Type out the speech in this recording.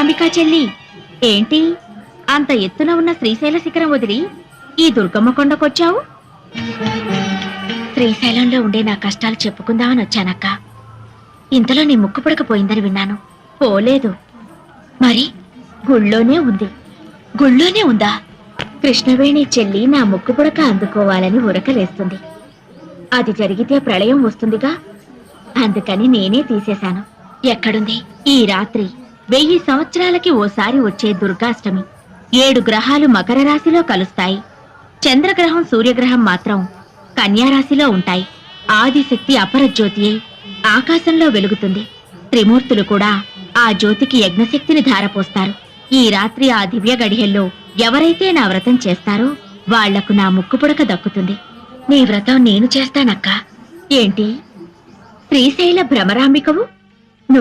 భ్రమరాంబికా చెల్లి, ఏంటి అంత ఎత్తున ఉన్న శ్రీశైల శిఖరం వదిలి ఈ దుర్గమ్మ కొండకొచ్చావు? శ్రీశైలంలో ఉండే నా కష్టాలు చెప్పుకుందామని వచ్చానక్క. ఇంతలో నీ ముక్కు పుడకపోయిందని విన్నాను. పోలేదు. మరి గుళ్ళోనే ఉంది. గుళ్ళోనే ఉందా? కృష్ణవేణి చెల్లి నా ముక్కు పుడక అందుకోవాలని ఉరకలేస్తుంది. అది జరిగితే ప్రళయం వస్తుందిగా, అందుకని నేనే తీసేశాను. ఎక్కడుంది? ఈ రాత్రి 1000 సంవత్సరాలకి ఓసారి వచ్చే దుర్గాష్టమి. 7 గ్రహాలు మకర రాశిలో కలుస్తాయి. చంద్రగ్రహం సూర్యగ్రహం మాత్రం కన్యారాశిలో ఉంటాయి. ఆదిశక్తి అపరజ్యోతి అయి ఆకాశంలో వెలుగుతుంది. త్రిమూర్తులు కూడా ఆ జ్యోతికి యజ్ఞశక్తిని ధారపోస్తారు. ఈ రాత్రి ఆ దివ్య గడియల్లో ఎవరైతే నా వ్రతం చేస్తారో వాళ్లకు నా ముక్కుపుడక దక్కుతుంది. నీ వ్రతం నేను చేస్తానక్క. ఏంటి శ్రీశైల భ్రమరాంబికవు?